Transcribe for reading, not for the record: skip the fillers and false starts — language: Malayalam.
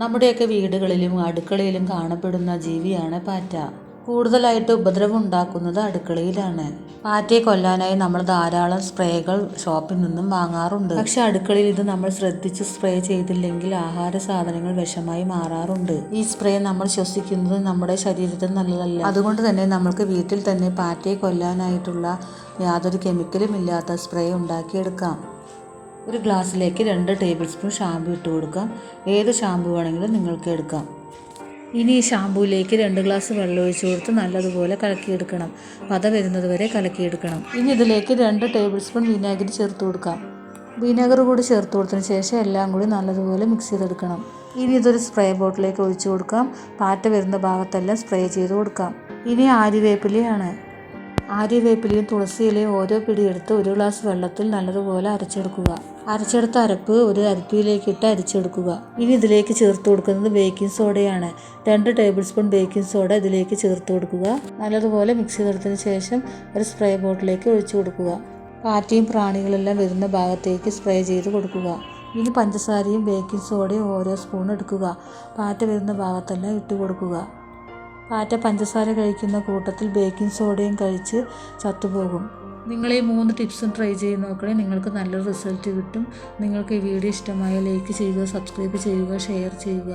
നമ്മുടെയൊക്കെ വീടുകളിലും അടുക്കളയിലും കാണപ്പെടുന്ന ജീവിയാണ് പാറ്റ. കൂടുതലായിട്ട് ഉപദ്രവം ഉണ്ടാക്കുന്നത് അടുക്കളയിലാണ്. പാറ്റയെ കൊല്ലാനായി നമ്മൾ ധാരാളം സ്പ്രേകൾ ഷോപ്പിൽ നിന്നും വാങ്ങാറുണ്ട്. പക്ഷെ അടുക്കളയിൽ ഇത് നമ്മൾ ശ്രദ്ധിച്ച് സ്പ്രേ ചെയ്തില്ലെങ്കിൽ ആഹാര സാധനങ്ങൾ വിഷമായി മാറാറുണ്ട്. ഈ സ്പ്രേ നമ്മൾ ശ്വസിക്കുന്നത് നമ്മുടെ ശരീരത്തിന് നല്ലതല്ല. അതുകൊണ്ട് തന്നെ നമ്മൾക്ക് വീട്ടിൽ തന്നെ പാറ്റയെ കൊല്ലാനായിട്ടുള്ള യാതൊരു കെമിക്കലും ഇല്ലാത്ത സ്പ്രേ ഉണ്ടാക്കിയെടുക്കാം. ഒരു ഗ്ലാസ്സിലേക്ക് 2 ടേബിൾ സ്പൂൺ ഷാമ്പു ഇട്ട് കൊടുക്കാം. ഏത് ഷാമ്പു വേണമെങ്കിലും നിങ്ങൾക്ക് എടുക്കാം. ഇനി ഈ ഷാമ്പുവിലേക്ക് 2 ഗ്ലാസ് വെള്ളം ഒഴിച്ച് കൊടുത്ത് നല്ലതുപോലെ കലക്കിയെടുക്കണം. പത വരുന്നത് വരെ കലക്കിയെടുക്കണം. ഇനി ഇതിലേക്ക് 2 ടേബിൾ സ്പൂൺ വിനാഗിരി ചേർത്ത് കൊടുക്കാം. വിനാഗർ കൂടി ചേർത്ത് കൊടുത്തതിന് ശേഷം എല്ലാം കൂടി നല്ലതുപോലെ മിക്സ് ചെയ്തെടുക്കണം. ഇനി ഇതൊരു സ്പ്രേ ബോട്ടിലേക്ക് ഒഴിച്ചു കൊടുക്കാം. പാറ്റ വരുന്ന ഭാഗത്തെല്ലാം സ്പ്രേ ചെയ്ത് കൊടുക്കാം. ഇനി ആര്യവേപ്പിലയാണ്. ആര്യവേപ്പിലയും തുളസിയിലയും ഓരോ പിടിയെടുത്ത് 1 ഗ്ലാസ് വെള്ളത്തിൽ നല്ലതുപോലെ അരച്ചെടുക്കുക. അരച്ചെടുത്ത അരപ്പ് ഒരു അരിപ്പയിലേക്ക് ഇട്ട് അരിച്ചെടുക്കുക. ഇനി ഇതിലേക്ക് ചേർത്ത് കൊടുക്കുന്നത് ബേക്കിംഗ് സോഡയാണ്. 2 ടേബിൾ സ്പൂൺ ബേക്കിംഗ് സോഡ ഇതിലേക്ക് ചേർത്ത് കൊടുക്കുക. നല്ലതുപോലെ മിക്സ് ചെയ്തെടുത്തതിന് ശേഷം ഒരു സ്പ്രേ ബോട്ടിലേക്ക് ഒഴിച്ചു കൊടുക്കുക. പാറ്റയും പ്രാണികളെല്ലാം വരുന്ന ഭാഗത്തേക്ക് സ്പ്രേ ചെയ്ത് കൊടുക്കുക. ഇനി പഞ്ചസാരയും ബേക്കിംഗ് സോഡയും ഓരോ സ്പൂൺ എടുക്കുക. പാറ്റ വരുന്ന ഭാഗത്തെല്ലാം ഇട്ട് കൊടുക്കുക. പാറ്റ പഞ്ചസാര കഴിക്കുന്ന കൂട്ടത്തിൽ ബേക്കിംഗ് സോഡയും കഴിച്ച് ചത്തുപോകും. നിങ്ങൾ ഈ 3 ടിപ്സും ട്രൈ ചെയ്ത് നോക്കണേ. നിങ്ങൾക്ക് നല്ലൊരു റിസൾട്ട് കിട്ടും. നിങ്ങൾക്ക് ഈ വീഡിയോ ഇഷ്ടമായ ലൈക്ക് ചെയ്യുക, സബ്സ്ക്രൈബ് ചെയ്യുക, ഷെയർ ചെയ്യുക.